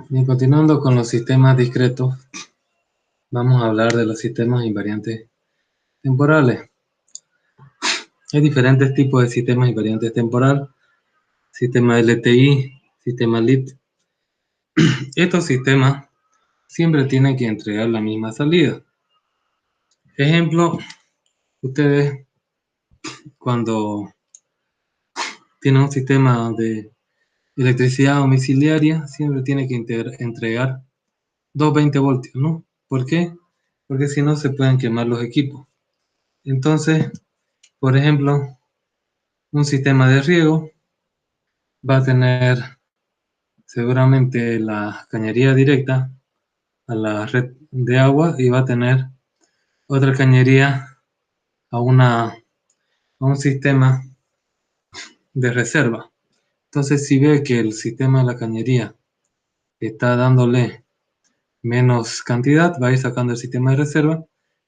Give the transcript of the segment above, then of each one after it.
Bien, continuando con los sistemas discretos, vamos a hablar de los sistemas invariantes temporales. Hay diferentes tipos de sistemas invariantes temporal, sistema LTI, sistema LIT. Estos sistemas siempre tienen que entregar la misma salida. Ejemplo, ustedes cuando tienen un sistema de electricidad domiciliaria, siempre tienen que entregar 220 voltios, ¿no? ¿Por qué? Porque si no se pueden quemar los equipos. Entonces, por ejemplo, un sistema de riego va a tener seguramente la cañería directa a la red de agua y va a tener otra cañería a, a un sistema de reserva. Entonces, si ve que el sistema de la cañería está dándole menos cantidad, va a ir sacando el sistema de reserva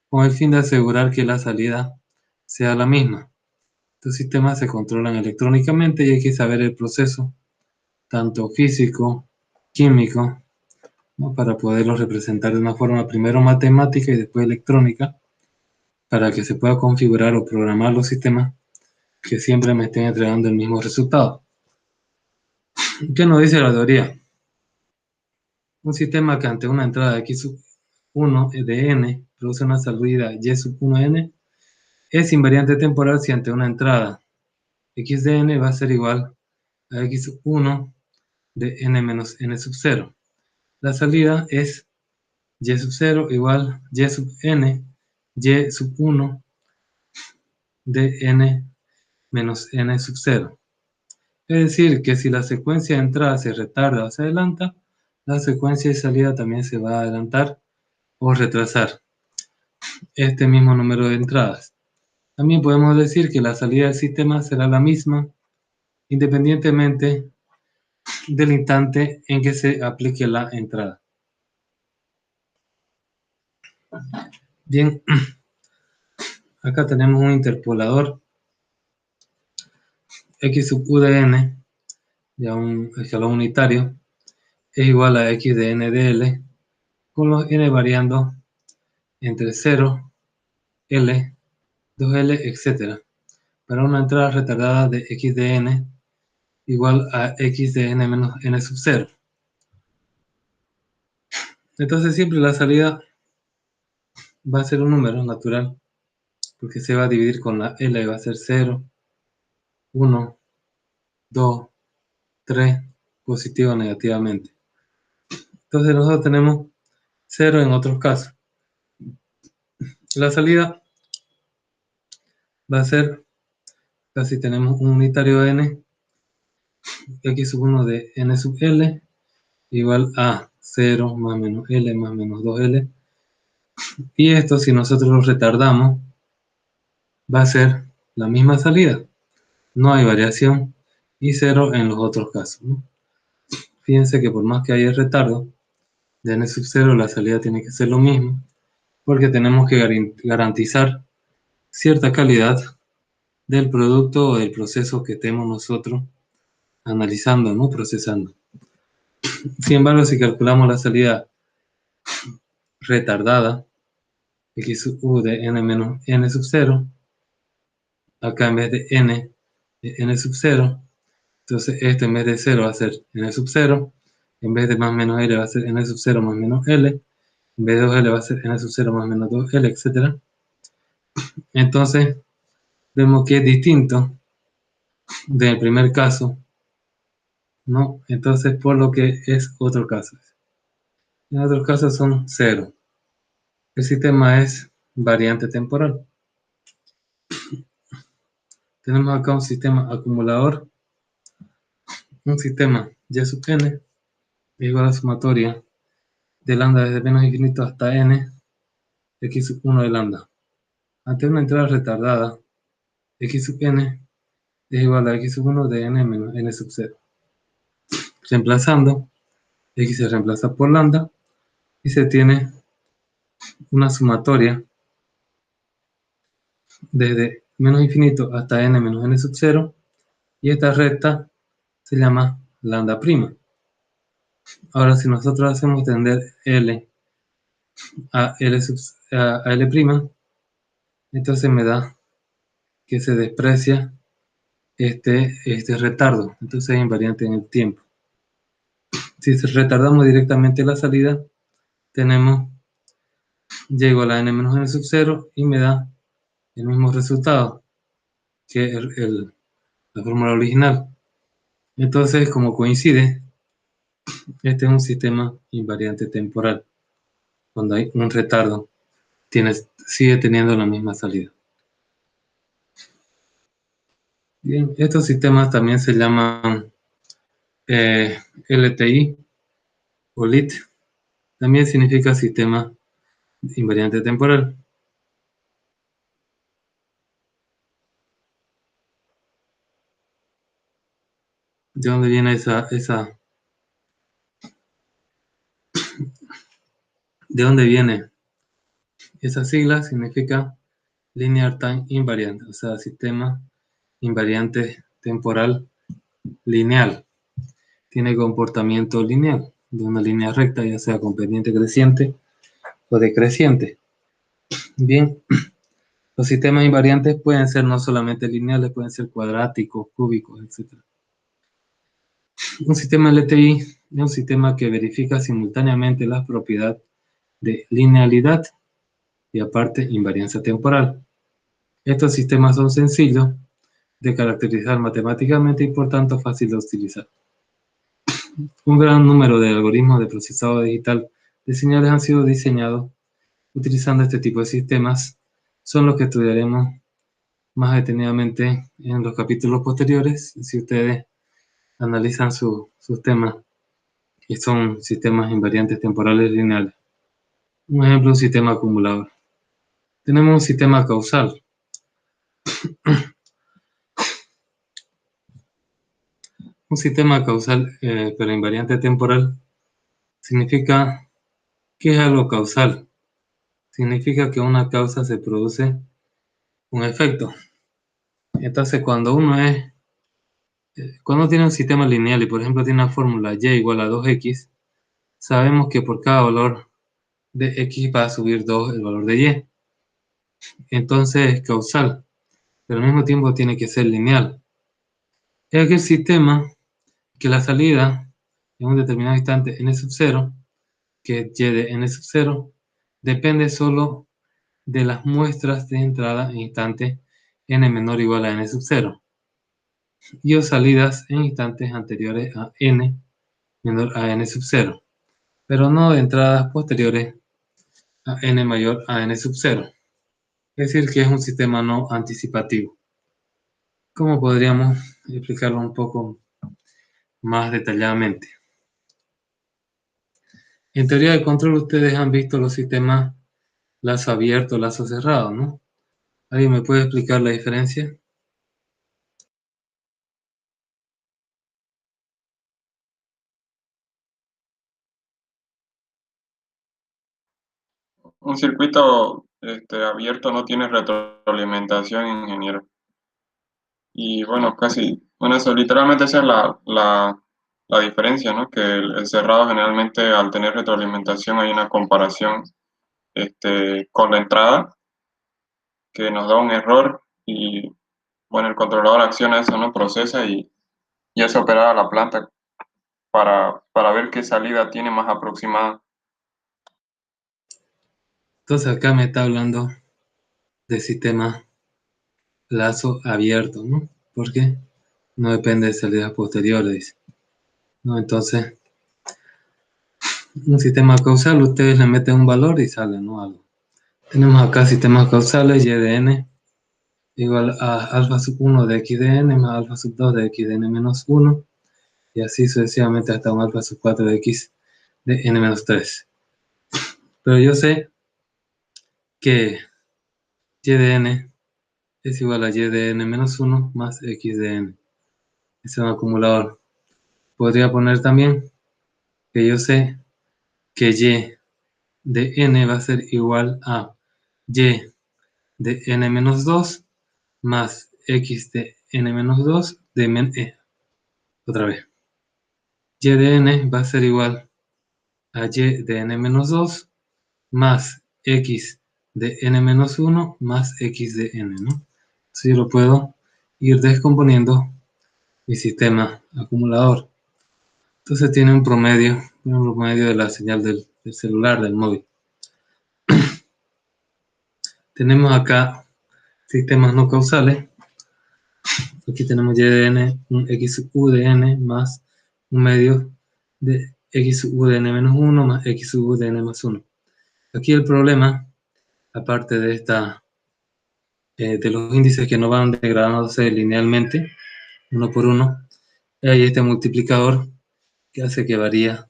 con el fin de asegurar que la salida sea la misma. Estos sistemas se controlan electrónicamente y hay que saber el proceso, tanto físico, químico, ¿no? Para poderlos representar de una forma primero matemática y después electrónica, para que se pueda configurar o programar los sistemas que siempre me estén entregando el mismo resultado. ¿Qué nos dice la teoría? Un sistema que ante una entrada de x1 de n produce una salida y1n es invariante temporal si ante una entrada x de n va a ser igual a x1 de n menos n sub 0. La salida es y sub 0 igual y sub n, y sub 1 de n menos n sub 0. Es decir, que si la secuencia de entrada se retarda o se adelanta, la secuencia de salida también se va a adelantar o retrasar este mismo número de entradas. También podemos decir que la salida del sistema será la misma independientemente del instante en que se aplique la entrada. Bien, acá tenemos un interpolador x sub u de n, ya un escalón unitario, es igual a x de n de l, con los n variando entre 0, L, 2L, etc. Para una entrada retardada de x de n igual a x de n menos n sub 0. Entonces siempre la salida va a ser un número natural, porque se va a dividir con la L, va a ser 0, 1, 2, 3, positivo o negativamente. Entonces nosotros tenemos 0 en otros casos. La salida va a ser, casi tenemos un unitario de n, x sub 1 de n sub l, igual a 0 más menos l más menos 2l. Y esto, si nosotros lo retardamos, va a ser la misma salida. No hay variación y 0 en los otros casos, ¿no? Fíjense que por más que haya retardo de n sub 0, la salida tiene que ser lo mismo, porque tenemos que garantizar cierta calidad del producto o del proceso que estemos nosotros analizando, ¿no? Procesando. Sin embargo, si calculamos la salida retardada, x sub u de n menos n sub 0, acá en vez de n, n sub 0, entonces esto en vez de 0 va a ser n sub 0, en vez de más menos l va a ser n sub 0 más menos l, en vez de 2l va a ser n sub 0 más menos 2l, etc. Entonces, vemos que es distinto del primer caso, ¿no? Entonces, por lo que es otro caso. En otros casos son 0. El sistema es variante temporal. Tenemos acá un sistema acumulador, un sistema y sub n es igual a la sumatoria de lambda desde menos infinito hasta n, x sub 1 de lambda. Ante una entrada retardada, x sub n es igual a x sub 1 de n menos n sub 0. Reemplazando, x se reemplaza por lambda y se tiene una sumatoria desde menos infinito hasta n menos n sub 0 y esta recta se llama lambda prima. Ahora, si nosotros hacemos tender L a L', entonces me da que se desprecia este retardo. Entonces es invariante en el tiempo. Si retardamos directamente la salida, tenemos y igual a n menos n sub 0 y me da el mismo resultado que la fórmula original. Entonces, como coincide, este es un sistema invariante temporal. Cuando hay un retardo, sigue teniendo la misma salida. Bien, estos sistemas también se llaman LTI o LIT. También significa sistema invariante temporal. ¿De dónde viene de dónde viene esa sigla? Significa Linear Time Invariant, o sea, sistema invariante temporal lineal. Tiene comportamiento lineal de una línea recta, ya sea con pendiente creciente o decreciente. Bien, los sistemas invariantes pueden ser no solamente lineales, pueden ser cuadráticos, cúbicos, etc. Un sistema LTI es un sistema que verifica simultáneamente la propiedad de linealidad y aparte invariancia temporal. Estos sistemas son sencillos de caracterizar matemáticamente y por tanto fácil de utilizar. Un gran número de algoritmos de procesado digital de señales han sido diseñados utilizando este tipo de sistemas. Son los que estudiaremos más detenidamente en los capítulos posteriores, si ustedes analizan sus temas y son sistemas invariantes temporales lineales. Un ejemplo, un sistema acumulador. Tenemos un sistema causal. Un sistema causal, pero invariante temporal, significa que es algo causal. Significa que una causa se produce un efecto. Entonces, cuando tiene un sistema lineal y, por ejemplo, tiene una fórmula y igual a 2x, sabemos que por cada valor de x va a subir 2 el valor de y. Entonces es causal, pero al mismo tiempo tiene que ser lineal. Es aquel sistema que la salida en un determinado instante n sub 0, que y de n sub 0, depende solo de las muestras de entrada en instante n menor o igual a n sub 0 y o salidas en instantes anteriores a n menor a n sub 0, pero no de entradas posteriores a n mayor a n sub 0. Es decir, que es un sistema no anticipativo. ¿Cómo podríamos explicarlo un poco más detalladamente? En teoría de control ustedes han visto los sistemas lazo abierto, lazo cerrado, ¿no? ¿Alguien me puede explicar la diferencia? Un circuito abierto no tiene retroalimentación, ingeniero. Y bueno, eso literalmente esa es la diferencia, ¿no? Que el cerrado generalmente al tener retroalimentación hay una comparación con la entrada que nos da un error y bueno, el controlador acciona eso, ¿no? Procesa y hace operar a la planta para ver qué salida tiene más aproximada. Entonces acá me está hablando de sistema lazo abierto, ¿no? Porque no depende de salidas posteriores, dice. ¿No? Entonces, un sistema causal, ustedes le meten un valor y sale, ¿no? Algo. Tenemos acá sistemas causales, y de n igual a alfa sub 1 de x de n más alfa sub 2 de x de n menos 1, y así sucesivamente hasta un alfa sub 4 de x de n menos 3. Pero yo sé que y de n es igual a y de n menos 1 más x de n. Es un acumulador. Podría poner también que yo sé que y de n va a ser igual a y de n menos 2 más x de n menos 2 de otra vez. y de n va a ser igual a y de n menos 2 más x de n menos 1 más x de n, ¿no? Así lo puedo ir descomponiendo mi sistema acumulador. Entonces tiene un promedio de la señal del celular, del móvil. Tenemos acá sistemas no causales. Aquí tenemos y de n, un xu de n más un medio de xu de n menos 1 más xu de n más 1. Aquí el problema, aparte de de los índices que no van degradándose linealmente, uno por uno, hay este multiplicador que hace que varía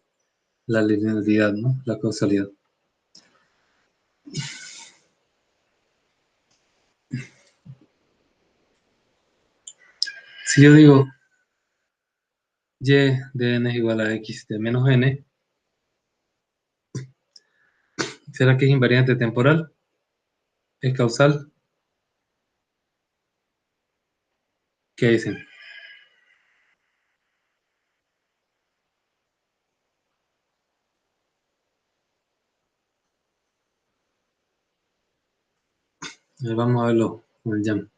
la linealidad, ¿no? La causalidad. Si yo digo y de n es igual a x de menos n, ¿será que es invariante temporal? ¿Es causal? ¿Qué dicen? Vamos a verlo con el jam.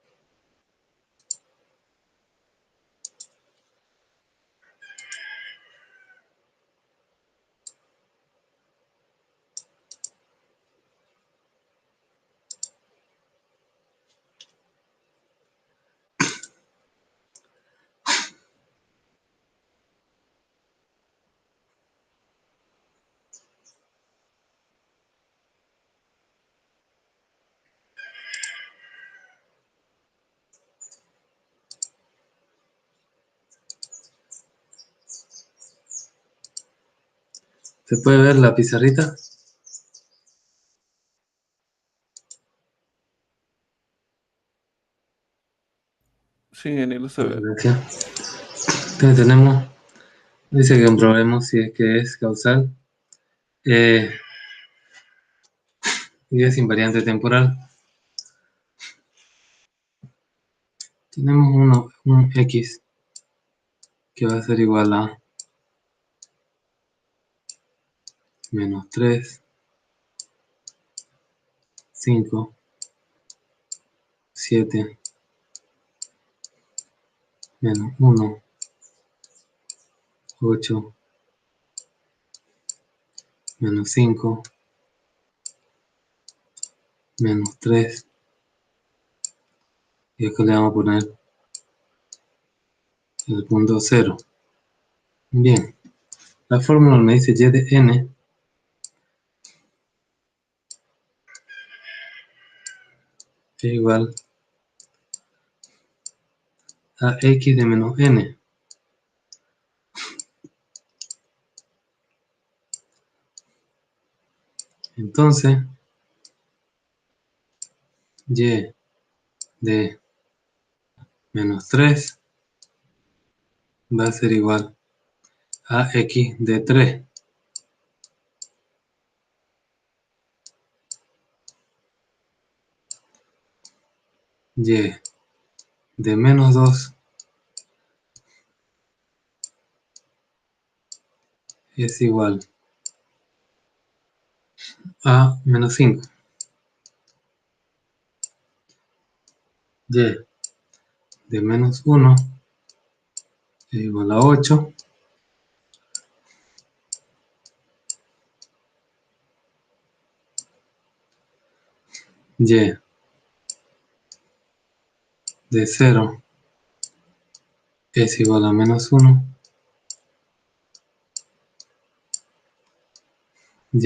¿Se puede ver la pizarrita? Sí, ingeniero, se ve. Gracias. Entonces dice que comprobemos si es que es causal y es invariante temporal. Tenemos un x que va a ser igual a menos 3, 5, 7, menos 1, 8, menos 5, menos 3, y acá le vamos a poner el punto 0. Bien, la fórmula me dice y de n es igual a x de menos n. Entonces, y de menos 3 va a ser igual a x de 3. Y de menos 2 es igual a menos 5. Y de menos 1 es igual a 8. Y de 0 es igual a menos 1. Y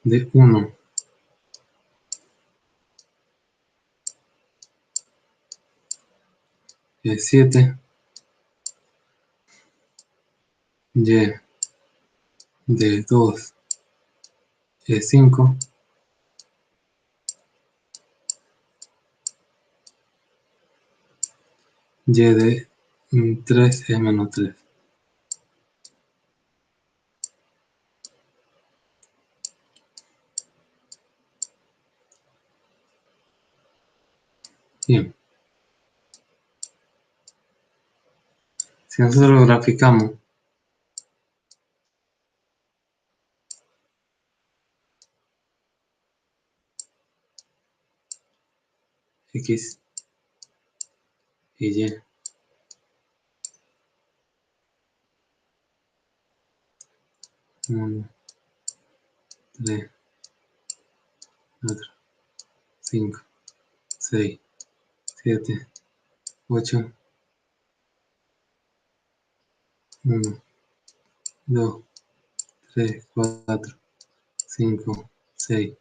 de 1 es 7. Y de 2 es 5. Y de 3 es menos 3. Bien, si nosotros lo graficamos, X y Y. 1, 3, 4, 5, 6, 7, 8, 1, 2, 3, 4, 5, 6,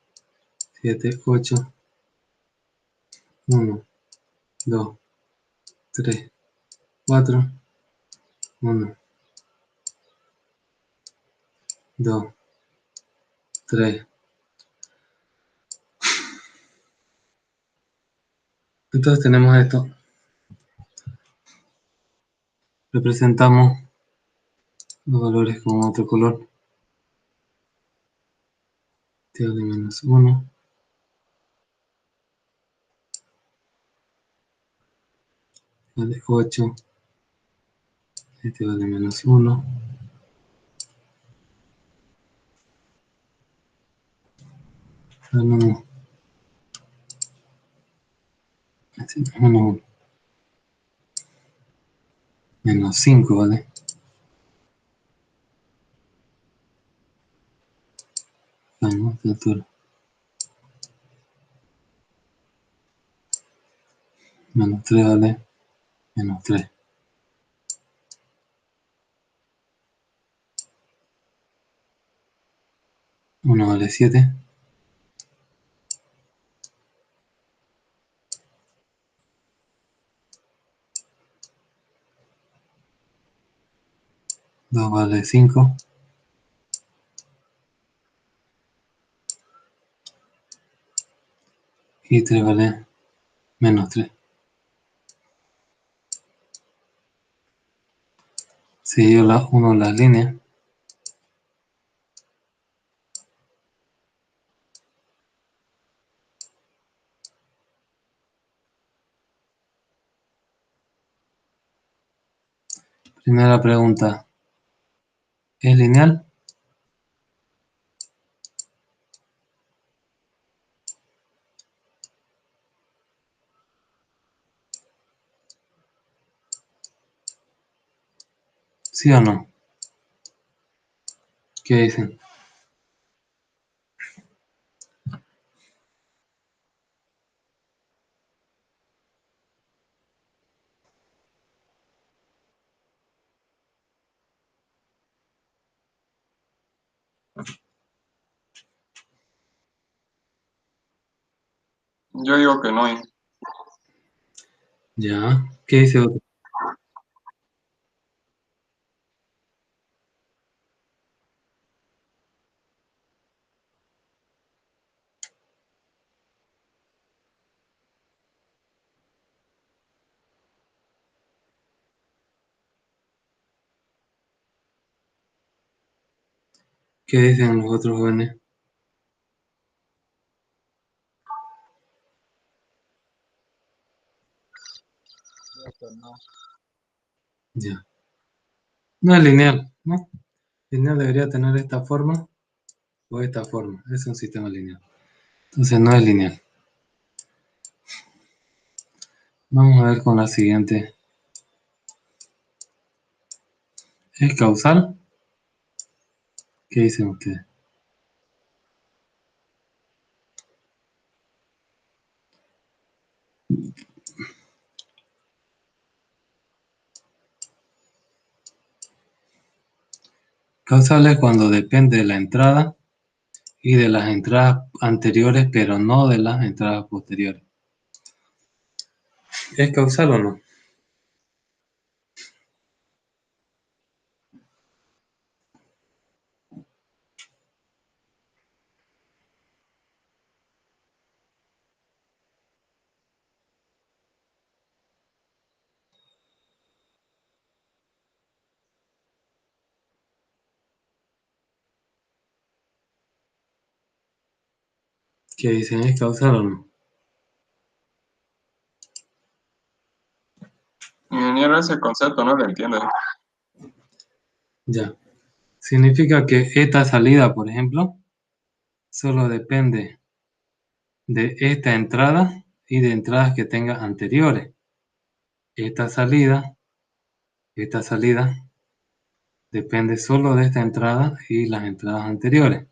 7, 8, 1, 2, 3, 4, 1, 2, 3. Entonces tenemos esto. Representamos los valores con otro color. Este vale menos 1. Vale 8. Este vale menos 1. Menos 1. Menos 5, ¿vale? Vamos de altura. Menos 3, ¿vale? Menos 3. 1 vale 7. 2 vale 5. Y 3 vale menos 3. Siguió la 1 las líneas. Primera pregunta. ¿Es lineal? ¿Sí o no? ¿Qué dicen? Yo digo que no. Ya. ¿Qué dice otro? ¿Qué dicen los otros jóvenes? Ya. No es lineal, ¿no? Lineal debería tener esta forma o esta forma. Es un sistema lineal. Entonces no es lineal. Vamos a ver con la siguiente. ¿Es causal? ¿Qué dicen ustedes? Causal es cuando depende de la entrada y de las entradas anteriores, pero no de las entradas posteriores. ¿Es causal o no? ¿Qué dicen? ¿Es causal o no? Ingeniero, ese concepto no lo entiendo. Ya. Significa que esta salida, por ejemplo, solo depende de esta entrada y de entradas que tenga anteriores. Esta salida depende solo de esta entrada y las entradas anteriores.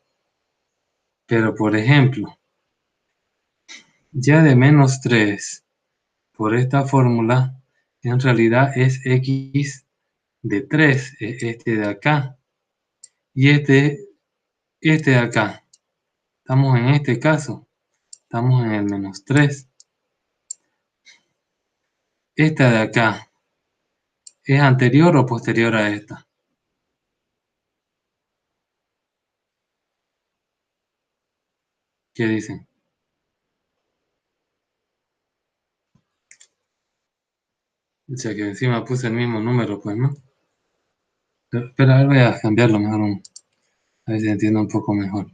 Pero, por ejemplo, ya de menos 3 por esta fórmula, en realidad es x de 3, este de acá. Y este de acá. Estamos en este caso. Estamos en el menos 3. Esta de acá. ¿Es anterior o posterior a esta? ¿Qué dicen? O sea que encima puse el mismo número, pues, ¿no? Pero ahora voy a cambiarlo mejor, a ver si entiendo un poco mejor.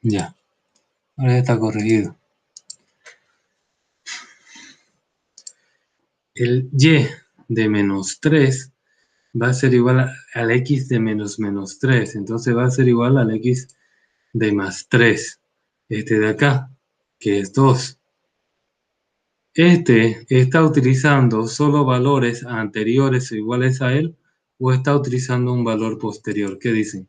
Ya, ahora ya está corregido. El y de menos 3 va a ser igual al x de menos 3. Entonces va a ser igual al x de más 3. Este de acá, que es 2. Este está utilizando solo valores anteriores o iguales a él, o está utilizando un valor posterior. ¿Qué dicen?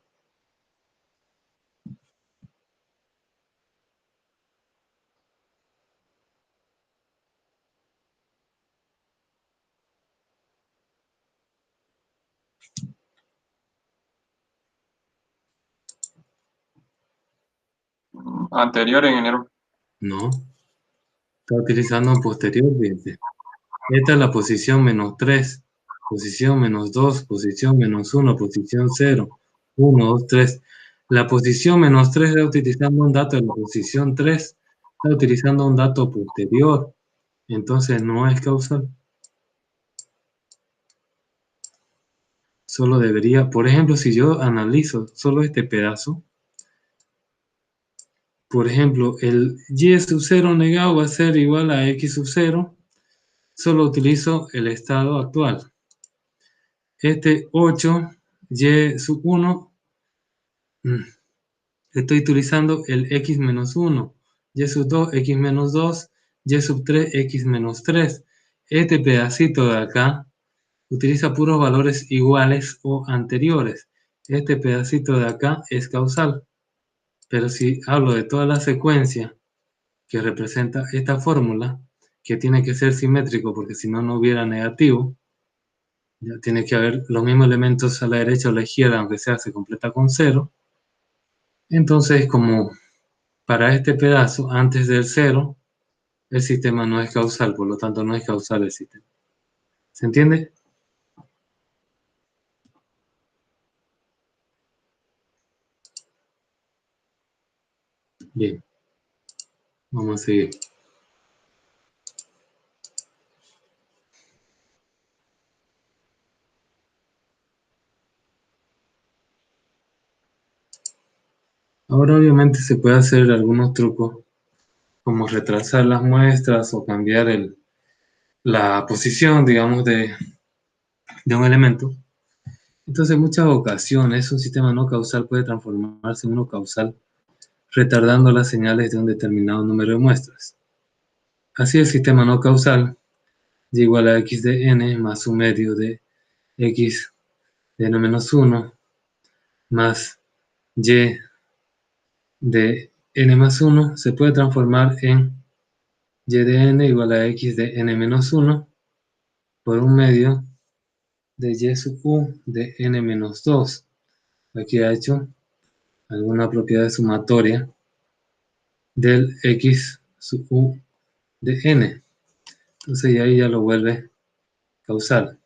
Anterior en enero. No, está utilizando un posterior, fíjense. Esta es la posición menos 3, posición menos 2, posición menos 1, posición 0, 1, 2, 3. La posición menos 3 está utilizando un dato de la posición 3, está utilizando un dato posterior, entonces no es causal. Solo debería, por ejemplo, si yo analizo solo este pedazo, por ejemplo, el y sub 0 negado va a ser igual a x sub 0, solo utilizo el estado actual. Este 8, y sub 1, estoy utilizando el x menos 1, y sub 2, x menos 2, y sub 3, x menos 3. Este pedacito de acá utiliza puros valores iguales o anteriores. Este pedacito de acá es causal. Pero si hablo de toda la secuencia que representa esta fórmula, que tiene que ser simétrico porque si no, no hubiera negativo, ya tiene que haber los mismos elementos a la derecha o a la izquierda, aunque sea se completa con 0. Entonces, como para este pedazo, antes del 0, el sistema no es causal, por lo tanto no es causal el sistema. ¿Se entiende? Bien, vamos a seguir. Ahora obviamente se puede hacer algunos trucos como retrasar las muestras o cambiar la posición, digamos, de un elemento. Entonces, en muchas ocasiones, un sistema no causal puede transformarse en uno causal, retardando las señales de un determinado número de muestras. Así, el sistema no causal y igual a x de n más un medio de x de n menos 1 más y de n más 1 se puede transformar en y de n igual a x de n menos 1 por un medio de y sub u de n menos 2. Aquí ha hecho alguna propiedad sumatoria del x sub u de n. Entonces, y ahí ya lo vuelve causal.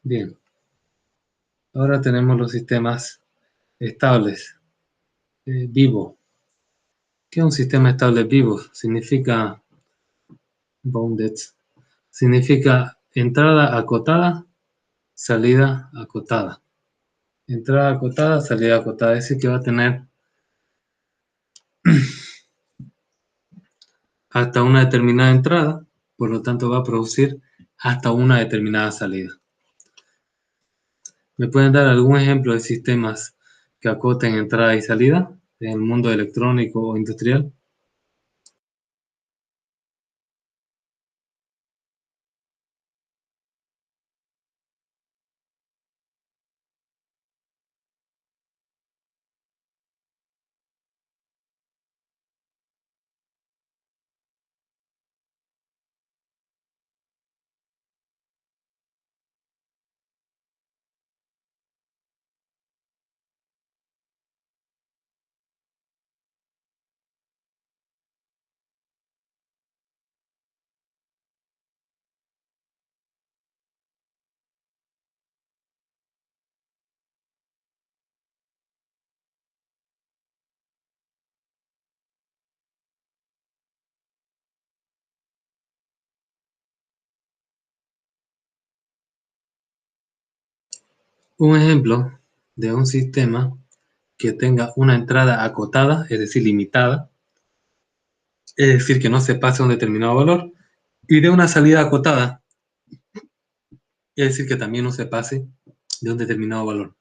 Bien. Ahora tenemos los sistemas estables, vivo. ¿Qué es un sistema estable vivo? Significa bounded. Significa entrada acotada, salida acotada. Entrada acotada, salida acotada. Es decir, que va a tener hasta una determinada entrada, por lo tanto va a producir hasta una determinada salida. ¿Me pueden dar algún ejemplo de sistemas que acoten entrada y salida en el mundo electrónico o industrial? Un ejemplo de un sistema que tenga una entrada acotada, es decir, limitada, es decir, que no se pase a un determinado valor, y de una salida acotada, es decir, que también no se pase de un determinado valor.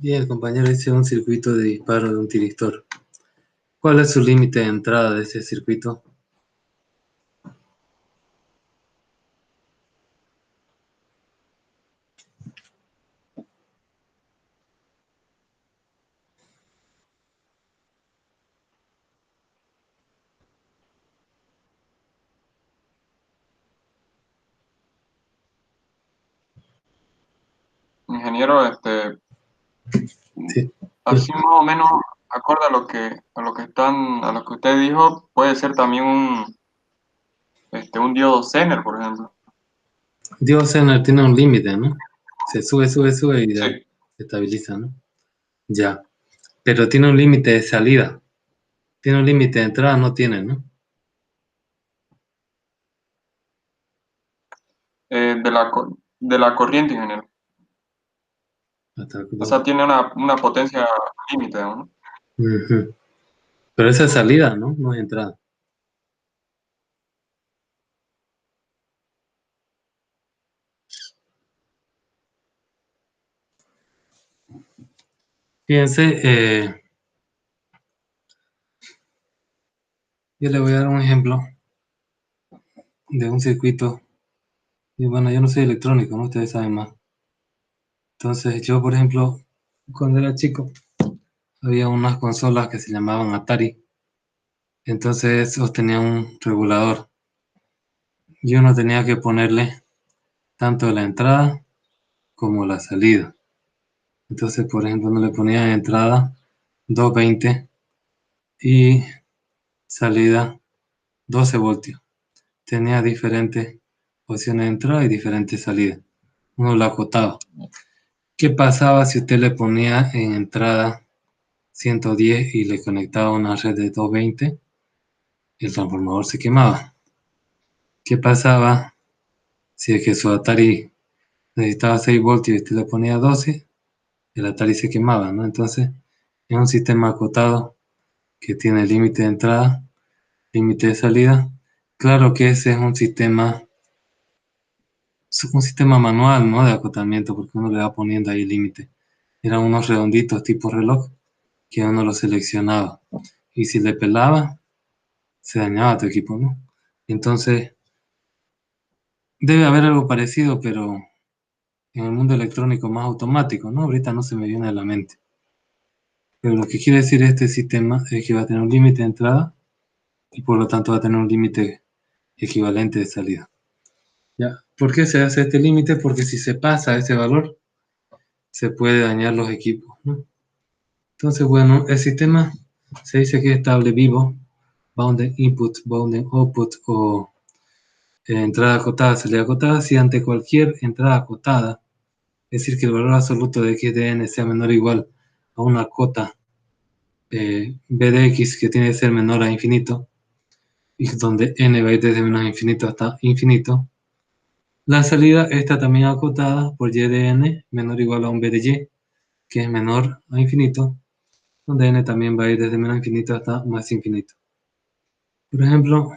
Bien, el compañero dice un circuito de disparo de un tiristor. ¿Cuál es su límite de entrada de ese circuito? ingeniero, Sí. así más o menos, acorde a lo que usted dijo, puede ser también un diodo Zener, por ejemplo. Dios tiene un límite, ¿no? Se sube y ya Sí. se estabiliza, ¿no? Ya. Pero tiene un límite de salida. Tiene un límite de entrada, no tiene, ¿no? De la corriente, ingeniero. Hasta O sea, tiene una potencia límite, ¿no? Ujú. Pero esa es salida, ¿no? No es entrada. Fíjense, yo le voy a dar un ejemplo de un circuito. Y bueno, yo no soy electrónico, ¿no? Ustedes saben más. Entonces, yo, por ejemplo, cuando era chico, había unas consolas que se llamaban Atari. Entonces, esos tenían un regulador. Yo no tenía que ponerle tanto la entrada como la salida. Entonces, por ejemplo, no le ponía de entrada 220 y salida 12 voltios. Tenía diferentes opciones de entrada y diferentes salidas. Uno lo acotaba. ¿Qué pasaba si usted le ponía en entrada 110 y le conectaba una red de 220? El transformador se quemaba. ¿Qué pasaba si es que su Atari necesitaba 6 voltios y usted le ponía 12? El Atari se quemaba, ¿no? Entonces, es un sistema acotado que tiene límite de entrada, límite de salida. Claro que ese es un sistema manual, ¿no? De acotamiento, porque uno le va poniendo ahí límite. Eran unos redonditos tipo reloj que uno lo seleccionaba. Y si le pelaba, se dañaba tu equipo, ¿no? Entonces, debe haber algo parecido, pero en el mundo electrónico más automático, ¿no? Ahorita no se me viene a la mente. Pero lo que quiere decir este sistema es que va a tener un límite de entrada y por lo tanto va a tener un límite equivalente de salida. ¿Ya? ¿Por qué se hace este límite? Porque si se pasa ese valor, se puede dañar los equipos, ¿no? Entonces, bueno, el sistema se dice que es estable vivo, bounded input, bounded output o entrada acotada, salida acotada, si ante cualquier entrada acotada, es decir, que el valor absoluto de x de n sea menor o igual a una cota b de x que tiene que ser menor a infinito, y donde n va a ir desde menos infinito hasta infinito, la salida está también acotada por y de n menor o igual a un b de y, que es menor a infinito, donde n también va a ir desde menos infinito hasta más infinito. Por ejemplo,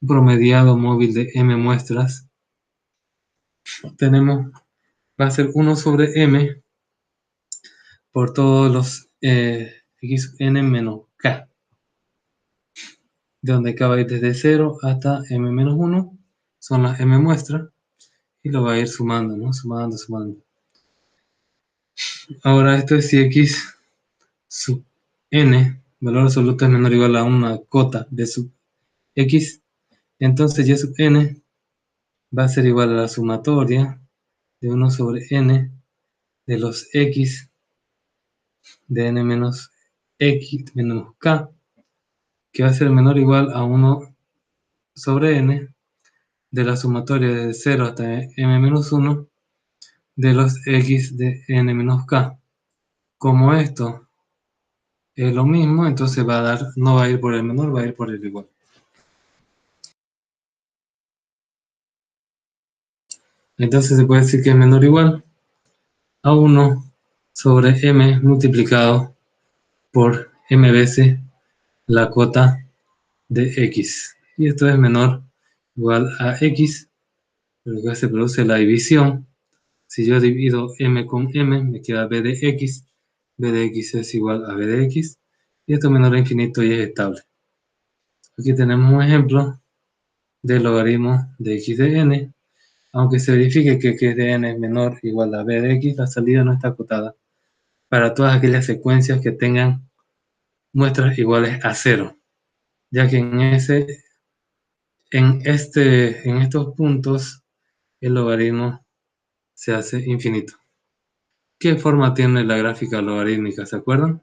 un promediado móvil de m muestras, va a ser 1 sobre m por todos los x n menos k, de donde k va a ir desde 0 hasta m menos 1, son las m muestras, y lo va a ir sumando, ¿no? Sumando. Ahora esto es si x sub n, valor absoluto es menor o igual a una cota de sub x, entonces y sub n va a ser igual a la sumatoria de 1 sobre n de los x de n menos x menos k, que va a ser menor o igual a 1 sobre n de la sumatoria de 0 hasta m menos 1 de los x de n menos k. Como esto es lo mismo, entonces va a dar, no va a ir por el menor, va a ir por el igual. Entonces se puede decir que es menor o igual a 1 sobre m multiplicado por m veces la cota de x. Y esto es menor o igual a x, pero que se produce la división. Si yo divido m con m, me queda b de x. B de x es igual a b de x. Y esto es menor a infinito y es estable. Aquí tenemos un ejemplo del logaritmo de x de n. Aunque se verifique que x de n es menor o igual a b de x, la salida no está acotada para todas aquellas secuencias que tengan muestras iguales a 0, ya que en estos puntos el logaritmo se hace infinito. ¿Qué forma tiene la gráfica logarítmica? ¿Se acuerdan?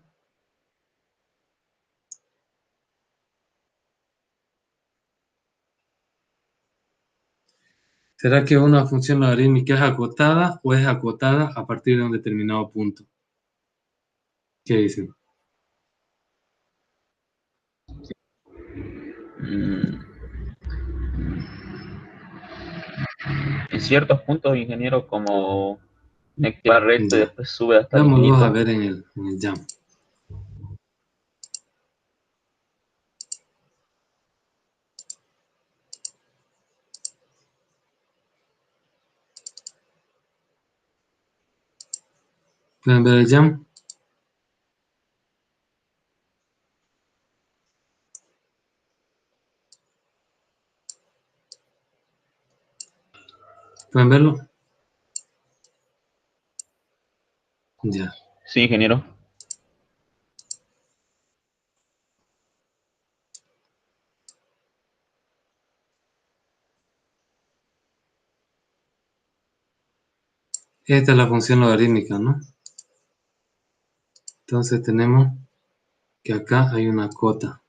¿Será que una función logarítmica es acotada o es acotada a partir de un determinado punto? ¿Qué dicen? En ciertos puntos, ingeniero, como x va recto y Ya. después sube hasta el Vámonos a infinito. ver en el jump. ¿Pueden ver el jump? ¿Pueden verlo? Ya. Sí, ingeniero. Esta es la función logarítmica, ¿no? Entonces tenemos que acá hay una cota.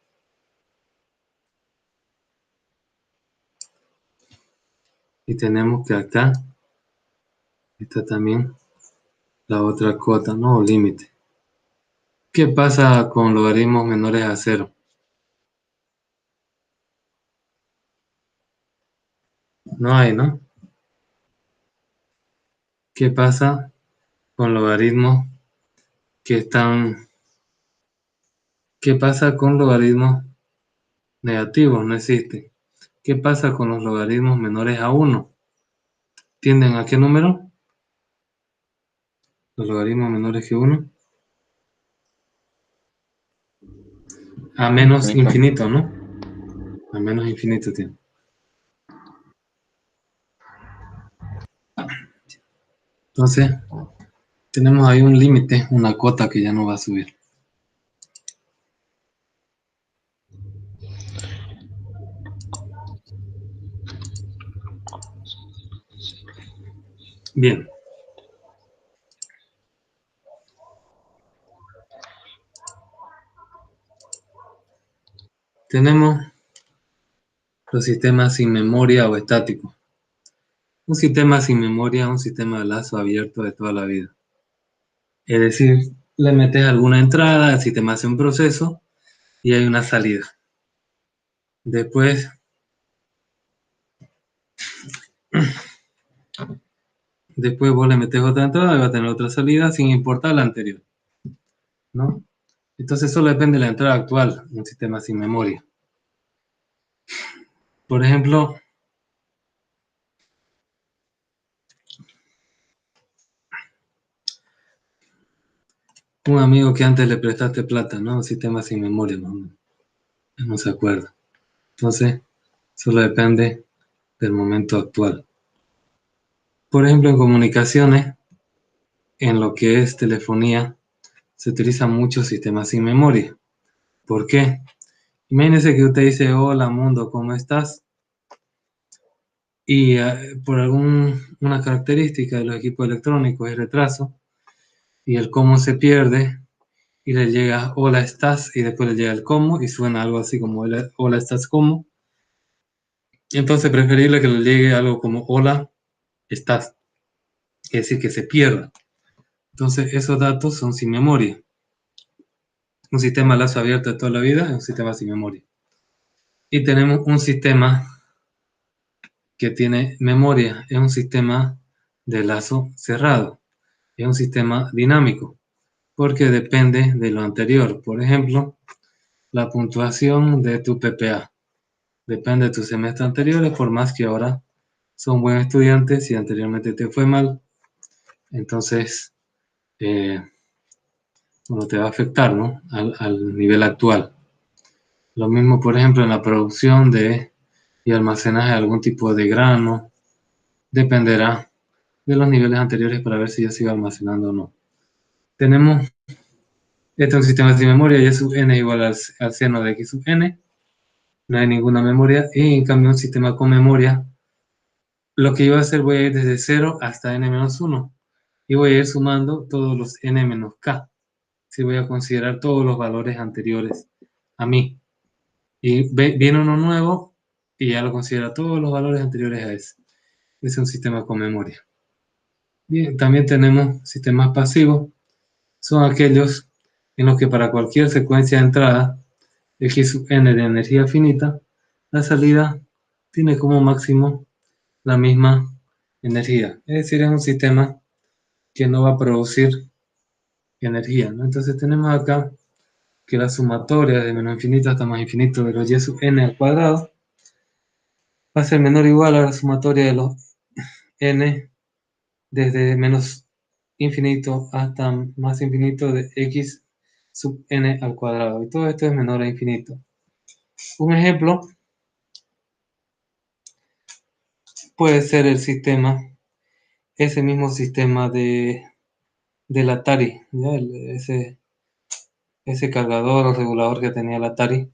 Y tenemos que acá está también la otra cota, ¿no? O límite. ¿Qué pasa con logaritmos menores a 0? No hay, ¿no? ¿Qué pasa con logaritmos que están... ¿Qué pasa con logaritmos negativos? No existe. ¿Qué pasa con los logaritmos menores a 1? ¿Tienden a qué número? Los logaritmos menores que 1. A menos infinito, ¿no? A menos infinito tiene. Entonces, tenemos ahí un límite, una cota que ya no va a subir. Bien. Tenemos los sistemas sin memoria o estáticos. Un sistema sin memoria es un sistema de lazo abierto de toda la vida. Es decir, le metes alguna entrada, el sistema hace un proceso y hay una salida. Después vos le metes otra entrada y va a tener otra salida sin importar la anterior, ¿no? Entonces solo depende de la entrada actual, un sistema sin memoria. Por ejemplo, un amigo que antes le prestaste plata, ¿no? Un sistema sin memoria, no se acuerda. Entonces, solo depende del momento actual. Por ejemplo, en comunicaciones, en lo que es telefonía, se utilizan muchos sistemas sin memoria. ¿Por qué? Imagínese que usted dice, hola mundo, ¿cómo estás? Y por alguna característica de los equipos electrónicos hay retraso, y el cómo se pierde, y le llega hola estás, y después le llega el cómo, y suena algo así como hola estás cómo. Entonces es preferible que le llegue algo como hola estás, es decir, que se pierda. Entonces esos datos son sin memoria. Un sistema lazo abierto de toda la vida es un sistema sin memoria. Y tenemos un sistema que tiene memoria, es un sistema de lazo cerrado, es un sistema dinámico, porque depende de lo anterior. Por ejemplo, la puntuación de tu PPA depende de tus semestres anteriores, por más que ahora son buen estudiantes y anteriormente te fue mal, entonces bueno, te va a afectar, ¿no? Al nivel actual. Lo mismo, por ejemplo, en la producción y almacenaje de algún tipo de grano, dependerá de los niveles anteriores para ver si ya sigue almacenando o no. Tenemos, este es un sistema sin memoria, y sub n es igual al seno de x sub n, no hay ninguna memoria, y en cambio un sistema con memoria, lo que yo voy a hacer, voy a ir desde 0 hasta n-1, y voy a ir sumando todos los n menos k. Si voy a considerar todos los valores anteriores a mí. Y viene uno nuevo y ya lo considera todos los valores anteriores a ese. Es un sistema con memoria. Bien, también tenemos sistemas pasivos. Son aquellos en los que para cualquier secuencia de entrada x sub n de energía finita, la salida tiene como máximo la misma energía. Es decir, es un sistema que no va a producir energía, ¿no? Entonces tenemos acá que la sumatoria de menos infinito hasta más infinito de los y sub n al cuadrado va a ser menor o igual a la sumatoria de los n desde menos infinito hasta más infinito de x sub n al cuadrado. Y todo esto es menor a infinito. Un ejemplo puede ser el sistema, ese mismo sistema del Atari, ¿ya? Ese cargador o regulador que tenía el Atari.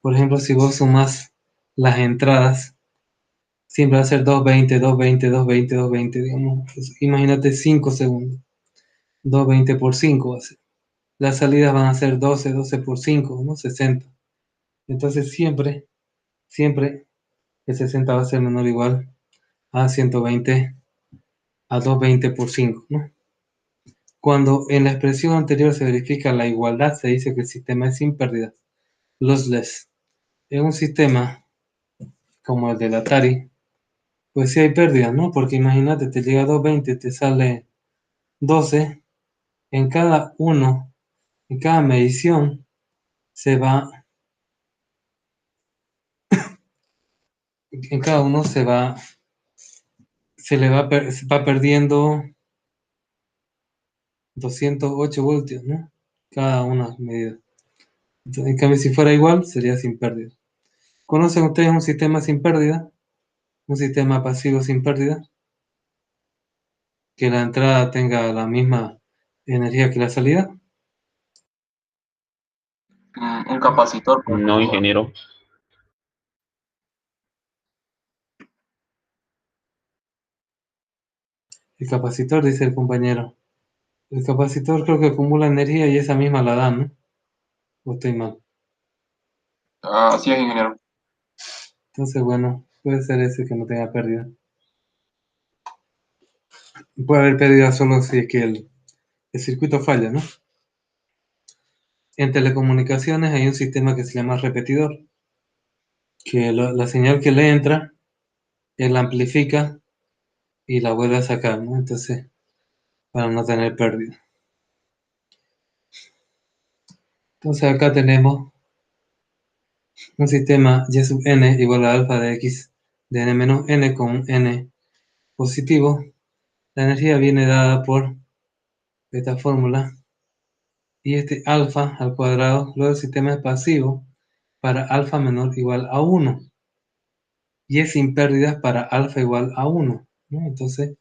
Por ejemplo, si vos sumas las entradas, siempre va a ser 220, 220, 220, 220, digamos. Pues, imagínate 5 segundos. 220 por 5 va a ser. Las salidas van a ser 12, 12 por 5, ¿no? 60. Entonces siempre el 60 va a ser menor o igual a 120 a 220 por 5, ¿no? Cuando en la expresión anterior se verifica la igualdad, se dice que el sistema es sin pérdidas, lossless. En un sistema como el del Atari, pues sí hay pérdidas, ¿no? Porque imagínate, te llega a 220, te sale 12, en cada uno, en cada medición, en cada uno va perdiendo 208 voltios, ¿no? Cada una medida. Entonces, en cambio, si fuera igual, sería sin pérdida. ¿Conocen ustedes un sistema sin pérdida? Un sistema pasivo sin pérdida. Que la entrada tenga la misma energía que la salida. Un capacitor. No, ingeniero. El capacitor, dice el compañero. El capacitor creo que acumula energía y esa misma la da, ¿no? ¿O estoy mal? Así es, ingeniero. Entonces, bueno, puede ser ese que no tenga pérdida. Puede haber pérdida solo si es que el circuito falla, ¿no? En telecomunicaciones hay un sistema que se llama repetidor, que la señal que le entra, él la amplifica y la vuelve a sacar, ¿no? Entonces, para no tener pérdida. Entonces acá tenemos un sistema y sub n igual a alfa de x de n menos n con n positivo. La energía viene dada por esta fórmula y este alfa al cuadrado, luego el sistema es pasivo para alfa menor o igual a 1 y es sin pérdidas para alfa igual a 1, ¿no? Entonces,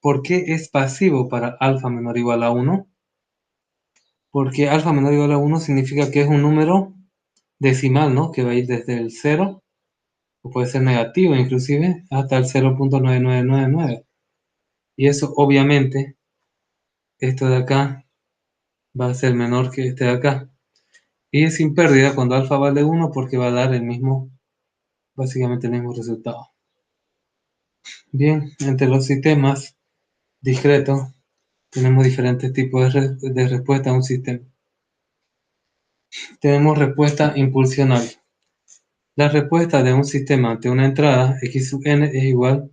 ¿por qué es pasivo para alfa menor o igual a 1? Porque alfa menor o igual a 1 significa que es un número decimal, ¿no? Que va a ir desde el 0, o puede ser negativo inclusive, hasta el 0.9999. Y eso obviamente, esto de acá va a ser menor que este de acá. Y es sin pérdida cuando alfa vale 1 porque va a dar básicamente el mismo resultado. Bien, entre los sistemas discretos tenemos diferentes tipos de respuesta a un sistema. Tenemos respuesta impulsional. La respuesta de un sistema ante una entrada x sub n es igual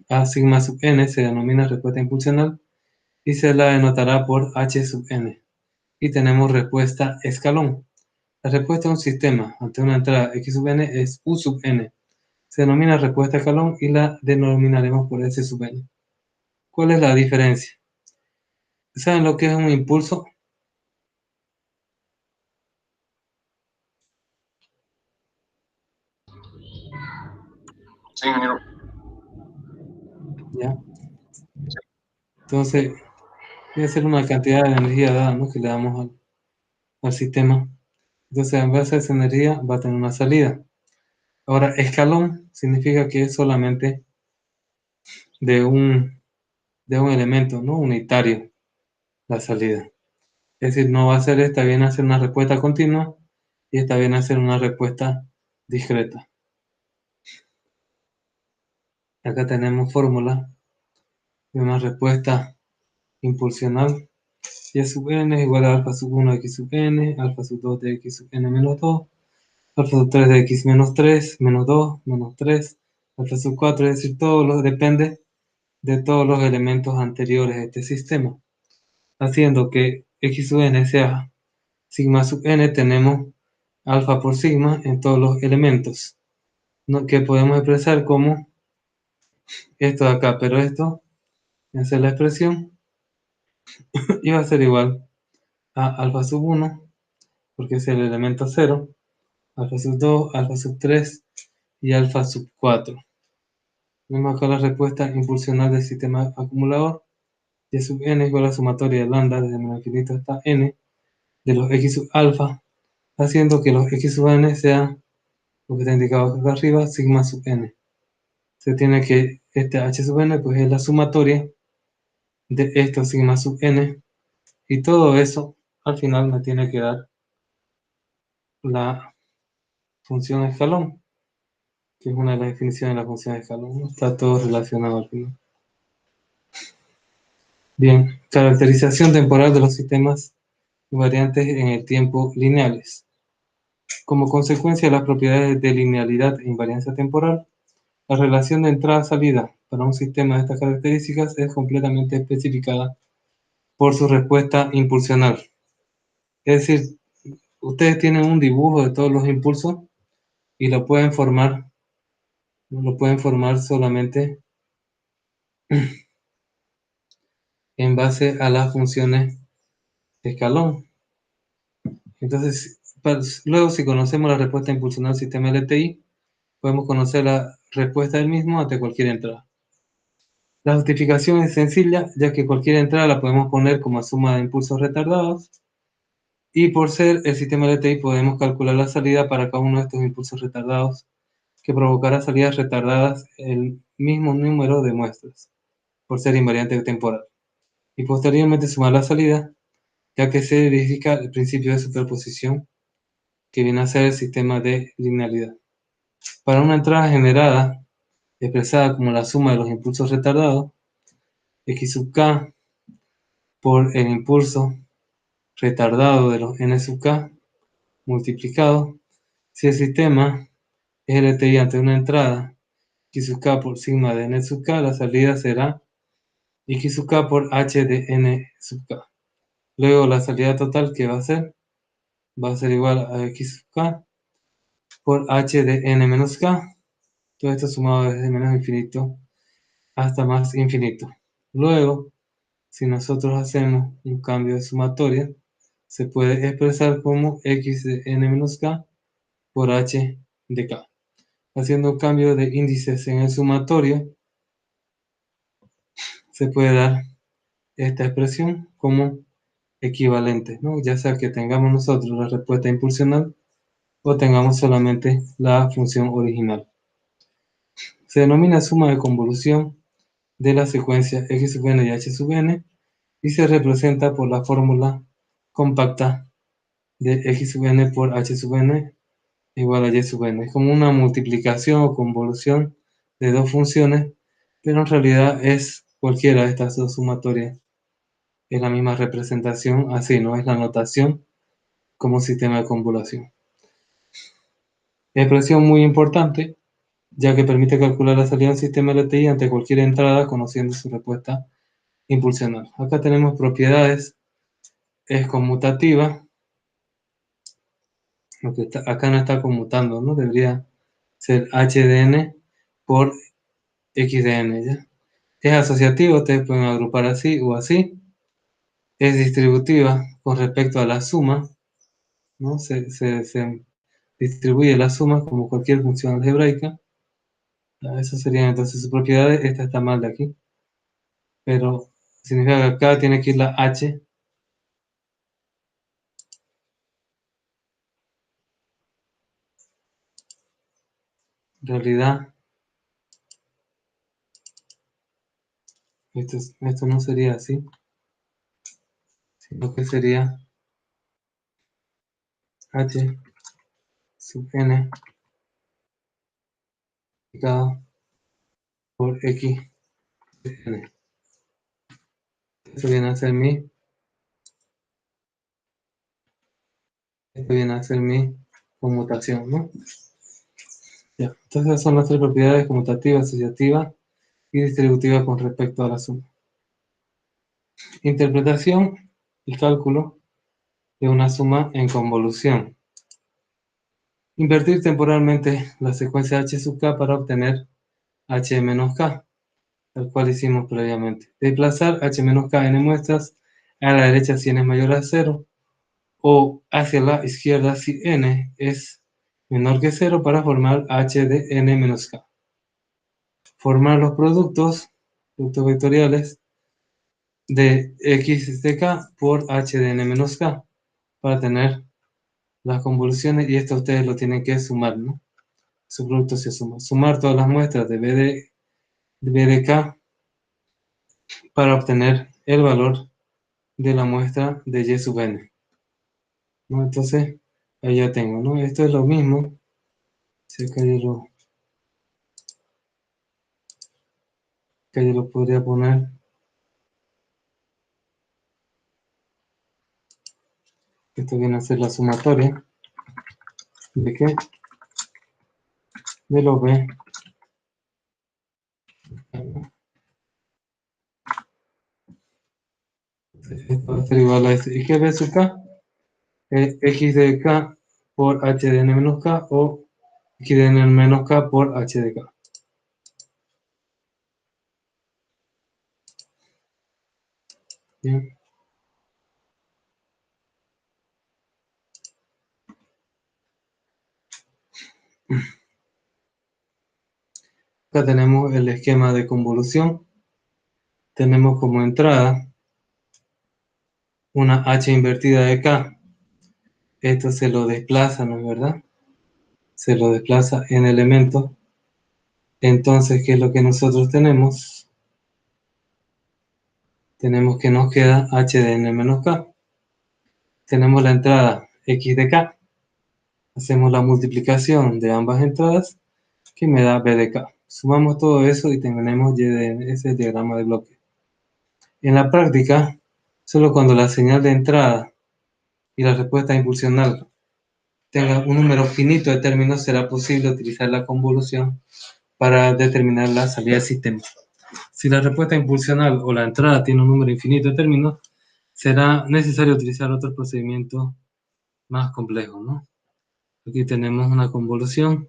a sigma sub n, se denomina respuesta impulsional y se la denotará por h sub n. Y tenemos respuesta escalón. La respuesta de un sistema ante una entrada x sub n es u sub n. Se denomina respuesta escalón y la denominaremos por s sub n. ¿Cuál es la diferencia? ¿Saben lo que es un impulso? Sí, ingeniero. ¿Ya? Entonces, debe ser una cantidad de energía dada, ¿no? Que le damos al sistema. Entonces, en base a esa energía va a tener una salida. Ahora, escalón significa que es solamente de de un elemento, ¿no? Unitario, la salida. Es decir, no va a ser esta, viene a ser una respuesta continua y esta viene a ser una respuesta discreta. Acá tenemos fórmula de una respuesta impulsional. Y sub n es igual a alfa sub 1 de x sub n, alfa sub 2 de x sub n menos 2, alfa sub 3 de x menos 3, menos 2, menos 3, alfa sub 4, es decir, depende de todos los elementos anteriores de este sistema. Haciendo que x sub n sea sigma sub n, tenemos alfa por sigma en todos los elementos, ¿no? Que podemos expresar como esto de acá, pero esto, esa es la expresión, y va a ser igual a alfa sub 1, porque es el elemento 0, alfa sub 2, alfa sub 3 y alfa sub 4. Tenemos acá la respuesta impulsional del sistema acumulador. Y sub n igual a la sumatoria de lambda desde menos infinito hasta n de los x sub alfa, haciendo que los x sub n sean, lo que está indicado acá arriba, sigma sub n. Se tiene que este h sub n pues es la sumatoria de esto sigma sub n, y todo eso al final me tiene que dar la función escalón, que es una de las definiciones de la función escalón, ¿no? Está todo relacionado al final. Bien, caracterización temporal de los sistemas invariantes en el tiempo lineales. Como consecuencia de las propiedades de linealidad e invariancia temporal, la relación de entrada-salida para un sistema de estas características es completamente especificada por su respuesta impulsional. Es decir, ustedes tienen un dibujo de todos los impulsos y lo pueden formar solamente en base a las funciones de escalón. Entonces, luego si conocemos la respuesta impulsional del sistema LTI, podemos conocer la respuesta del mismo ante cualquier entrada. La justificación es sencilla, ya que cualquier entrada la podemos poner como suma de impulsos retardados, y por ser el sistema LTI podemos calcular la salida para cada uno de estos impulsos retardados, que provocará salidas retardadas el mismo número de muestras, por ser invariante temporal, y posteriormente sumar la salida, ya que se verifica el principio de superposición, que viene a ser el sistema de linealidad. Para una entrada generada, expresada como la suma de los impulsos retardados, x sub k por el impulso retardado de los n sub k multiplicado, si el sistema es LTI ante una entrada, x sub k por sigma de n sub k, la salida será x sub k por h de n sub k. Luego la salida total, que va a ser igual a x sub k por h de n menos k. Todo esto sumado desde menos infinito hasta más infinito. Luego, si nosotros hacemos un cambio de sumatoria, se puede expresar como x de n menos k por h de k. Haciendo un cambio de índices en el sumatorio, se puede dar esta expresión como equivalente, ¿no? Ya sea que tengamos nosotros la respuesta impulsional o tengamos solamente la función original. Se denomina suma de convolución de la secuencia x sub n y h sub n, y se representa por la fórmula compacta de x sub n por h sub n igual a y sub n. Es como una multiplicación o convolución de dos funciones, pero en realidad es cualquiera de estas dos sumatorias. Es la misma representación, así, ¿no? Es la notación como sistema de convolución. Expresión muy importante, ya que permite calcular la salida del sistema LTI ante cualquier entrada conociendo su respuesta impulsional. Acá tenemos propiedades, es conmutativa, lo que acá no está conmutando, ¿no? Debería ser h de n por x de n, ¿ya? Es asociativa, ustedes pueden agrupar así o así. Es distributiva con respecto a la suma, ¿no? Se distribuye la suma como cualquier función algebraica. Esas serían entonces sus propiedades. Esta está mal de aquí, pero significa que acá tiene que ir la h. En realidad Esto no sería así, sino que sería H sub N multiplicado por X de N. Esto viene a ser mi conmutación, ¿no? Ya. Entonces esas son las tres propiedades: conmutativa, asociativa y distributiva con respecto a la suma. Interpretación y cálculo de una suma en convolución. Invertir temporalmente la secuencia h sub k para obtener h menos k, tal cual hicimos previamente. Desplazar h menos k n muestras a la derecha si n es mayor a 0 o hacia la izquierda si n es menor que 0 para formar h de n menos k. Formar los productos vectoriales de x de k por h de n menos k para tener las convoluciones, y esto ustedes lo tienen que sumar, ¿no? Su producto se suma. Sumar todas las muestras de B de K para obtener el valor de la muestra de Y sub n, ¿no? Entonces, ahí ya tengo, ¿no? Esto es lo mismo. Si acá yo lo podría poner. Esto viene a ser la sumatoria. ¿De qué? De lo B. Esto va a ser igual a esto. ¿Y qué es B sub K? X de K por H de N menos K o X de N menos K por H de K. Bien. Acá tenemos el esquema de convolución. Tenemos como entrada una H invertida de K. Esto se lo desplaza, ¿no es verdad? Se lo desplaza en elementos. Entonces, ¿qué es lo que nosotros tenemos? Tenemos que nos queda H de N menos K. Tenemos la entrada X de K. Hacemos la multiplicación de ambas entradas, que me da B de K. Sumamos todo eso y tenemos Y de N. Ese es el diagrama de bloque. En la práctica, solo cuando la señal de entrada y la respuesta impulsional tenga un número finito de términos, será posible utilizar la convolución para determinar la salida del sistema. Si la respuesta impulsional o la entrada tiene un número infinito de términos, será necesario utilizar otros procedimientos más complejos, ¿no? Aquí tenemos una convolución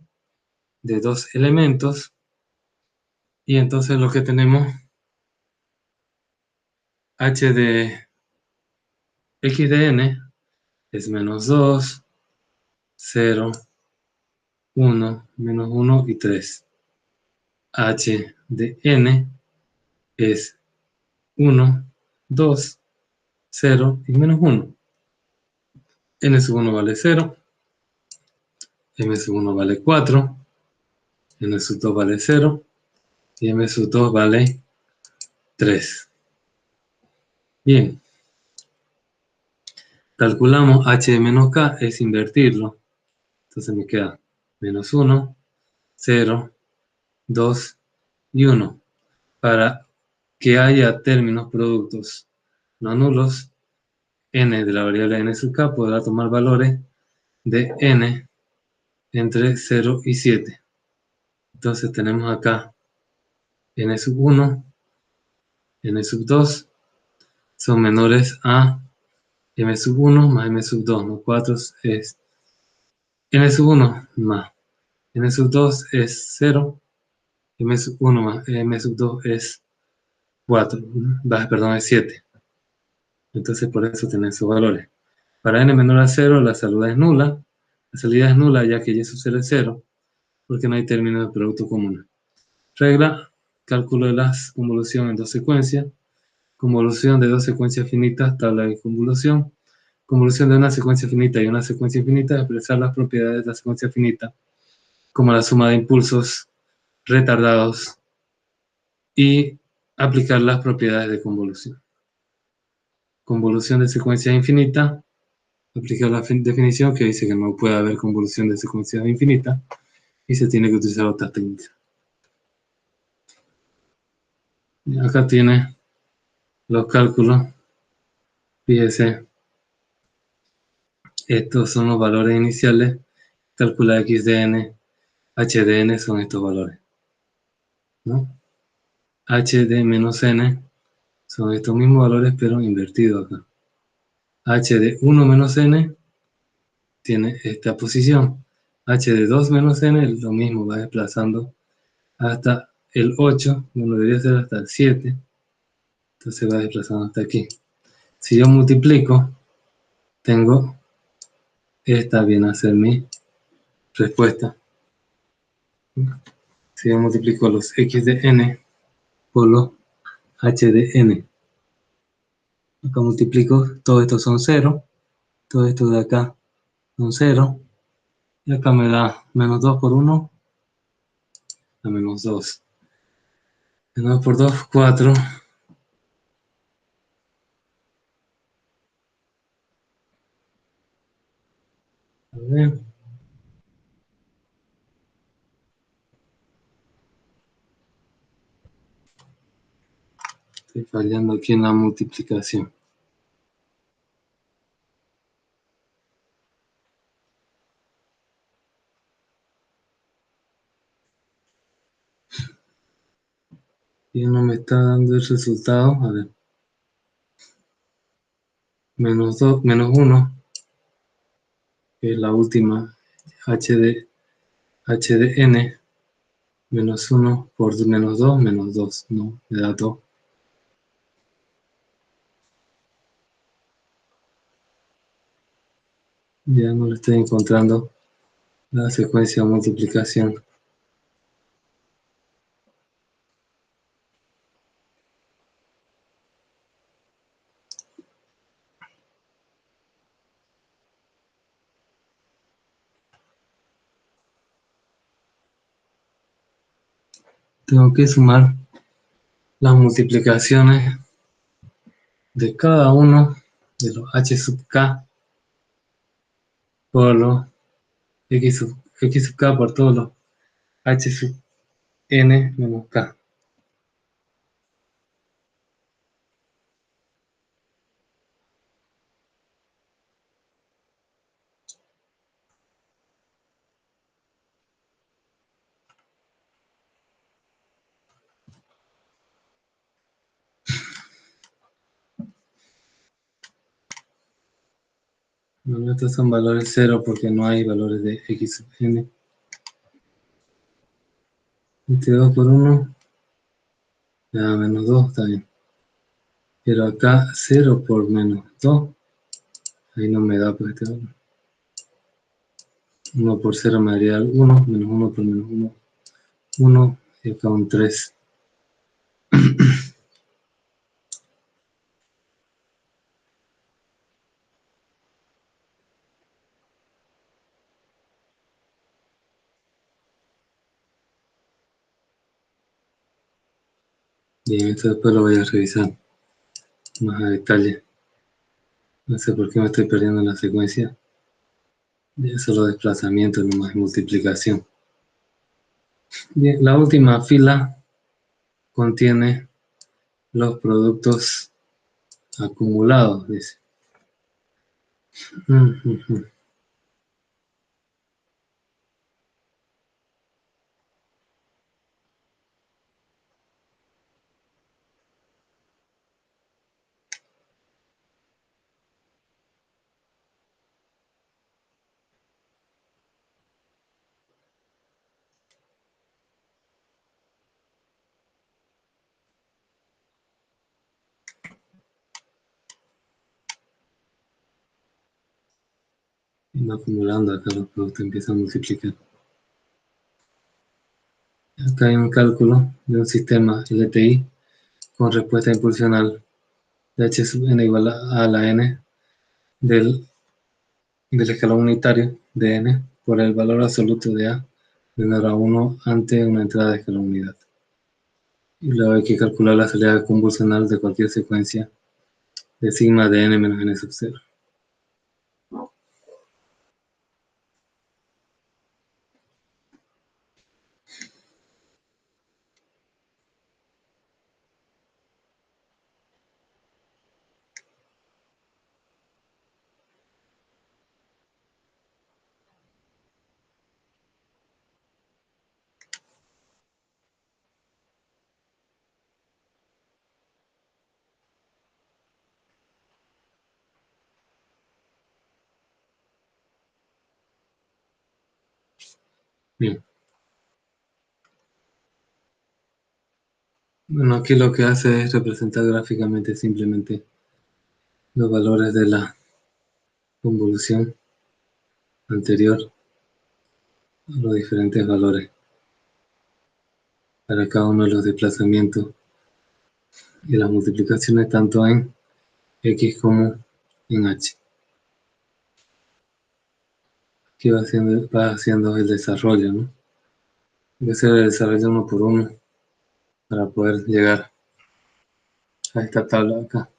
de dos elementos y entonces lo que tenemos, h de x de n es menos 2, 0, 1, menos 1 y 3. H de n es 1, 2, 0 y menos 1. N sub 1 vale 0, M sub 1 vale 4, N sub 2 vale 0 y M sub 2 vale 3. Bien. Calculamos H de menos K, es invertirlo. Entonces me queda menos 1, 0, 2 y 1. Para que haya términos productos no nulos, n de la variable n sub k podrá tomar valores de n entre 0 y 7. Entonces tenemos acá n sub 1, n sub 2 son menores a m sub 1 más m sub 2, ¿no? 4 es n sub 1 más n sub 2 es 0, m sub 1 más m sub 2 es 4, perdón, es 7. Entonces por eso tienen sus valores. Para n menor a 0 la salida es nula. La salida es nula ya que y sub 0 es 0, porque no hay término de producto común. Regla, cálculo de las convoluciones en dos secuencias. Convolución de dos secuencias finitas, tabla de convolución. Convolución de una secuencia finita y una secuencia infinita, expresar las propiedades de la secuencia finita, como la suma de impulsos retardados y aplicar las propiedades de convolución. Convolución de secuencia infinita, aplicar la definición que dice que no puede haber convolución de secuencia infinita y se tiene que utilizar otra técnica. Y acá tiene los cálculos. Fíjese, estos son los valores iniciales. Calcula x de n, h de n son estos valores, ¿no? H de menos n son estos mismos valores, pero invertidos acá. H de 1 menos n tiene esta posición. H de 2 menos n, lo mismo, va desplazando hasta el 8, bueno, debería ser hasta el 7, entonces va desplazando hasta aquí. Si yo multiplico, tengo esta viene a ser mi respuesta. Si yo multiplico los x de n por los h de n, acá multiplico, todo esto son 0, todo esto de acá son 0, y acá me da menos 2 por 1, a menos 2. Menos 2 por 2, 4. A ver. Estoy fallando aquí en la multiplicación. Y no me está dando el resultado. A ver. Menos 2, menos 1, que es la última, h de n, menos 1 por menos 2, no, me da 2. Ya no le estoy encontrando la secuencia de multiplicación. Tengo que sumar las multiplicaciones de cada uno de los h sub k por los x sub k por todos los h sub n menos k. Bueno, estos son valores 0 porque no hay valores de x sub n. 22 por 1, me da menos 2, está bien. Pero acá 0 por menos 2, ahí no me da, pues este valor. 1 por 0 me daría el 1, menos 1 por menos 1, 1, y acá un 3. Bien, esto después lo voy a revisar más a detalle. No sé por qué me estoy perdiendo la secuencia. Es solo desplazamiento, no más multiplicación. Bien, la última fila contiene los productos acumulados, dice. Y va acumulando acá los productos, empiezan a multiplicar. Acá hay un cálculo de un sistema LTI con respuesta impulsional de h sub n igual a la n del escalón unitario de n por el valor absoluto de a menor a 1 ante una entrada de escalón unidad. Y luego hay que calcular la salida convolucional de cualquier secuencia de sigma de n menos n sub 0. Bien. Bueno, aquí lo que hace es representar gráficamente simplemente los valores de la convolución anterior a los diferentes valores para cada uno de los desplazamientos y las multiplicaciones tanto en x como en h. Aquí va haciendo el desarrollo, ¿no? Hay que hacer el desarrollo uno por uno para poder llegar a esta tabla acá.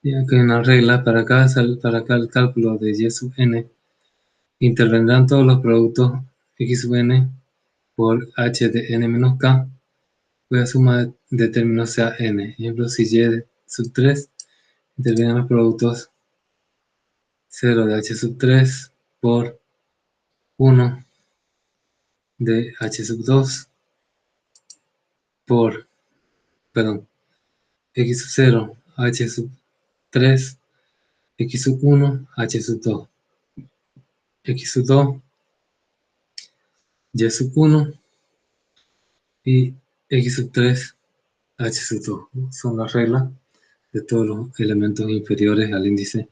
Y aquí hay una regla para cada cálculo de y sub n. Intervendrán todos los productos x sub n por h de n menos k, cuya suma de términos sea n. Ejemplo, si y sub 3 intervienen los productos 0 de h sub 3 por 1 de h sub 2 por, perdón, x sub 0, h sub 3, x sub 1, h sub 2, x sub 2, y sub 1 y x sub 3, h sub 2. Son las reglas de todos los elementos inferiores al índice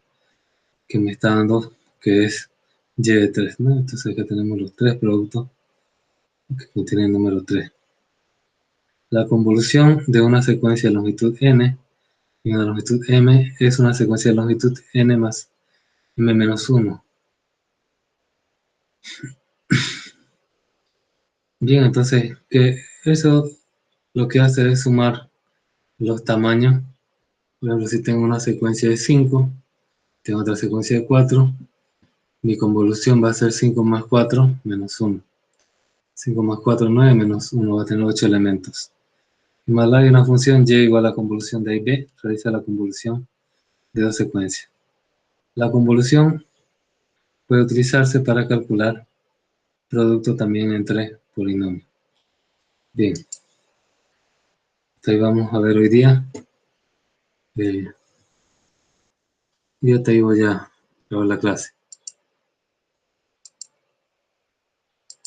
que me está dando, que es y de 3, ¿no? Entonces acá tenemos los tres productos que contienen el número 3. La convolución de una secuencia de longitud n y una longitud m es una secuencia de longitud n más m menos 1. Bien, entonces, que eso lo que hace es sumar los tamaños. Por ejemplo, si tengo una secuencia de 5, tengo otra secuencia de 4, mi convolución va a ser 5 más 4 menos 1. 5 más 4, 9, menos 1 va a tener 8 elementos. Y más hay una función y igual a la convolución de A y B, realiza la convolución de dos secuencias. La convolución puede utilizarse para calcular producto también entre polinomios. Bien, entonces vamos a ver hoy día. Yo te digo ya, luego la clase.